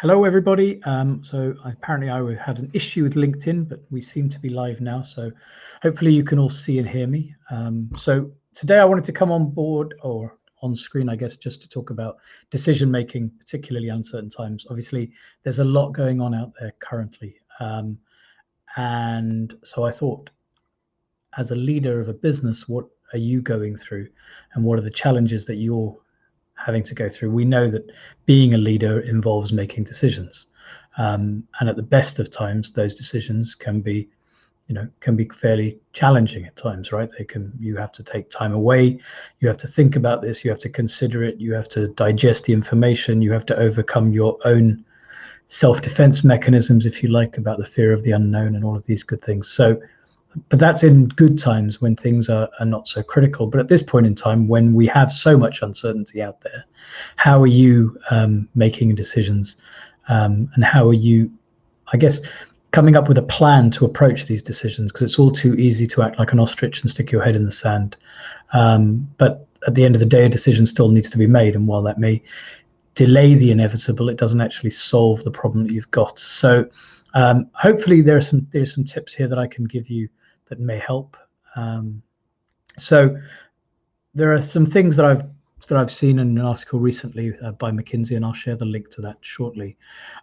Hello, everybody. Apparently I had an issue with LinkedIn, but we seem to be live now. So hopefully you can all see and hear me. So today I wanted to come on board or on screen, I guess, just to talk about decision making, particularly uncertain times. Obviously, there's a lot going on out there currently. And so I thought, as a leader of a business, what are you going through and what are the challenges that you're having to go through? We know that being a leader involves making decisions. And at the best of times, those decisions can be fairly challenging at times, right? You have to take time away. You have to think about this. You have to consider it. You have to digest the information. You have to overcome your own self-defense mechanisms, if you like, about the fear of the unknown and all of these good things. But that's in good times when things are not so critical. But at this point in time, when we have so much uncertainty out there, how are you making decisions? And how are you, I guess, coming up with a plan to approach these decisions? Because it's all too easy to act like an ostrich and stick your head in the sand. But at the end of the day, a decision still needs to be made. And while that may delay the inevitable, it doesn't actually solve the problem that you've got. So hopefully there's some tips here that I can give you that may help. So there are some things that I've seen in an article recently by McKinsey, and I'll share the link to that shortly.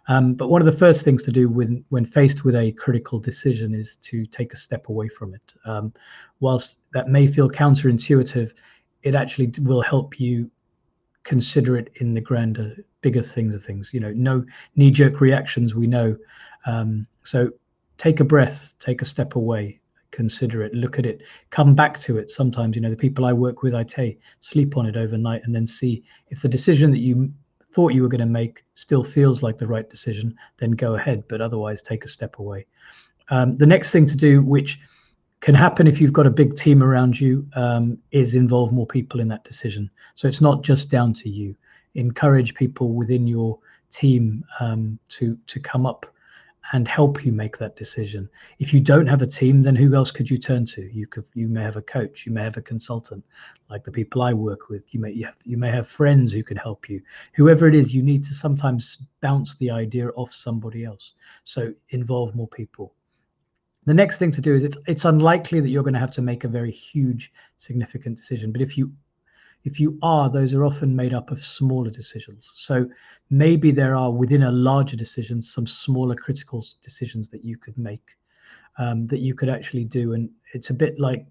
But one of the first things to do when faced with a critical decision is to take a step away from it. Whilst that may feel counterintuitive, it actually will help you consider it in the grander, bigger things of things. No knee-jerk reactions, we know. So take a breath, take a step away, consider it, look at it, come back to it. Sometimes, the people I work with, I sleep on it overnight and then see if the decision that you thought you were going to make still feels like the right decision, then go ahead. But otherwise, take a step away. The next thing to do, which can happen if you've got a big team around you, is involve more people in that decision. So it's not just down to you. Encourage people within your team to come up and help you make that decision. If you don't have a team, then who else could you turn to? You may have a coach, you may have a consultant, like the people I work with. You may have friends who can help you. Whoever it is, you need to sometimes bounce the idea off somebody else. So involve more people. The next thing to do is it's unlikely that you're going to have to make a very huge, significant decision. But if you are, those are often made up of smaller decisions. So maybe there are within a larger decision some smaller critical decisions that you could make, that you could actually do. And it's a bit like,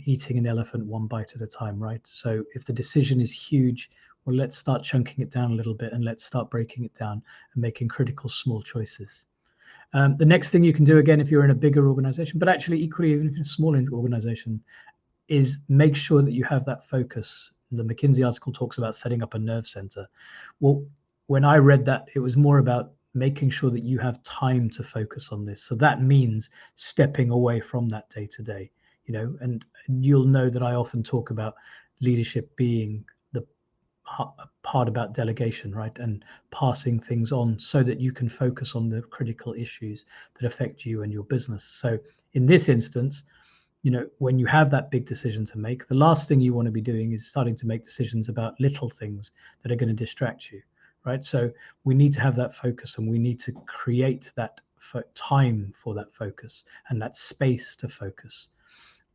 eating an elephant one bite at a time, right? So if the decision is huge, well, let's start chunking it down a little bit and let's start breaking it down and making critical small choices. The next thing you can do, again, if you're in a bigger organization, but actually equally, even if you're a smaller organization, is make sure that you have that focus. The McKinsey article talks about setting up a nerve center. Well, when I read that, it was more about making sure that you have time to focus on this. So that means stepping away from that day to day, and you'll know that I often talk about leadership being the part about delegation, right? And passing things on so that you can focus on the critical issues that affect you and your business. So in this instance, when you have that big decision to make, the last thing you want to be doing is starting to make decisions about little things that are going to distract you, right? So we need to have that focus, and we need to create that time for that focus and that space to focus.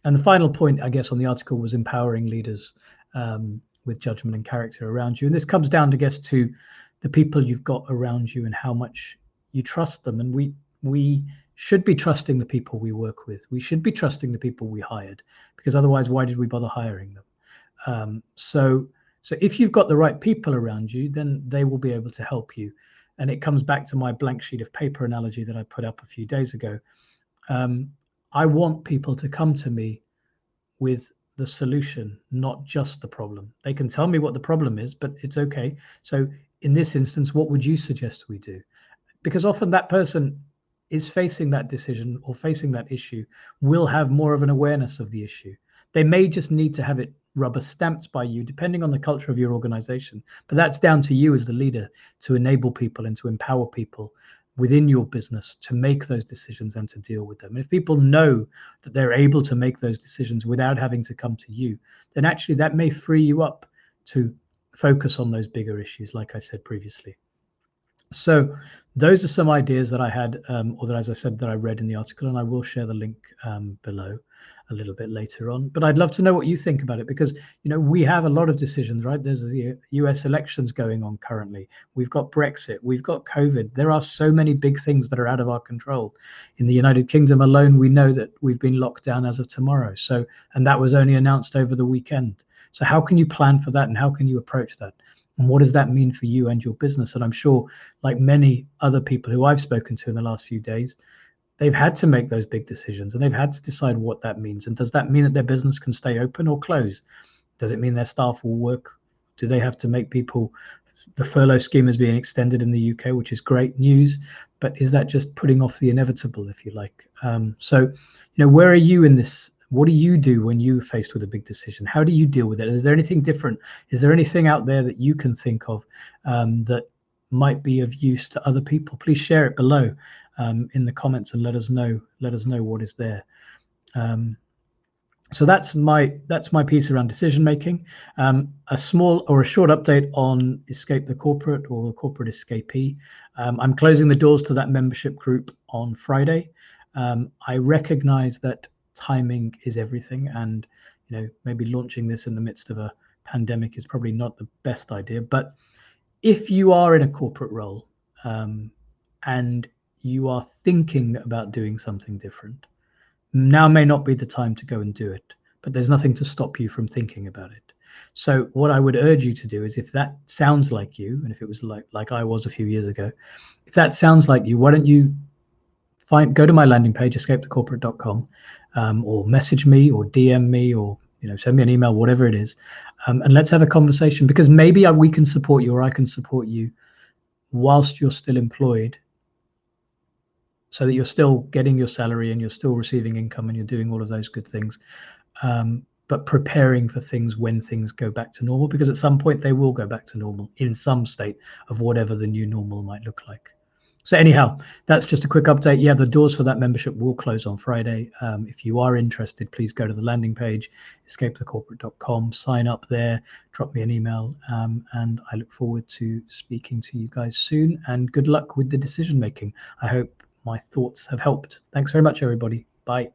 And the final point, I guess, on the article was empowering leaders with judgment and character around you. And this comes down, I guess, to the people you've got around you and how much you trust them. And we should be trusting the people we work with. We should be trusting the people we hired, because otherwise, why did we bother hiring them? So if you've got the right people around you, then they will be able to help you. And it comes back to my blank sheet of paper analogy that I put up a few days ago. I want people to come to me with the solution, not just the problem. They can tell me what the problem is, but it's okay. So in this instance, what would you suggest we do? Because often that person is facing that decision or facing that issue, will have more of an awareness of the issue. They may just need to have it rubber stamped by you, depending on the culture of your organization. But that's down to you as the leader to enable people and to empower people within your business to make those decisions and to deal with them. And if people know that they're able to make those decisions without having to come to you, then actually that may free you up to focus on those bigger issues, like I said previously. So those are some ideas that I had, or that, as I said, that I read in the article, and I will share the link below a little bit later on. But I'd love to know what you think about it, because we have a lot of decisions, right? There's the US elections going on currently. We've got Brexit. We've got COVID. There are so many big things that are out of our control. In the United Kingdom alone, we know that we've been locked down as of tomorrow. So, and that was only announced over the weekend. So how can you plan for that, and how can you approach that? And what does that mean for you and your business? And I'm sure, like many other people who I've spoken to in the last few days, they've had to make those big decisions, and they've had to decide what that means. And does that mean that their business can stay open or close? Does it mean their staff will work? Do they have to make people? The furlough scheme is being extended in the UK, which is great news, but is that just putting off the inevitable, if you like? So, where are you in this? What do you do when you're faced with a big decision? How do you deal with it? Is there anything different? Is there anything out there that you can think of that might be of use to other people? Please share it below in the comments and let us know. Let us know what is there. So that's my piece around decision making. A small or a short update on Escape the Corporate, or the Corporate Escapee. I'm closing the doors to that membership group on Friday. I recognize that timing is everything, and maybe launching this in the midst of a pandemic is probably not the best idea. But if you are in a corporate role and you are thinking about doing something different, now may not be the time to go and do it, but there's nothing to stop you from thinking about it. So what I would urge you to do is, if that sounds like you, and if it was like I was a few years ago, if that sounds like you, why don't you go to my landing page, escapethecorporate.com, or message me or DM me, or send me an email, whatever it is, and let's have a conversation, because maybe we can support you, or I can support you whilst you're still employed, so that you're still getting your salary and you're still receiving income and you're doing all of those good things, but preparing for things when things go back to normal, because at some point they will go back to normal in some state of whatever the new normal might look like. So anyhow, that's just a quick update. Yeah, the doors for that membership will close on Friday. If you are interested, please go to the landing page, escapethecorporate.com, sign up there, drop me an email, and I look forward to speaking to you guys soon, and good luck with the decision making. I hope my thoughts have helped. Thanks very much, everybody. Bye.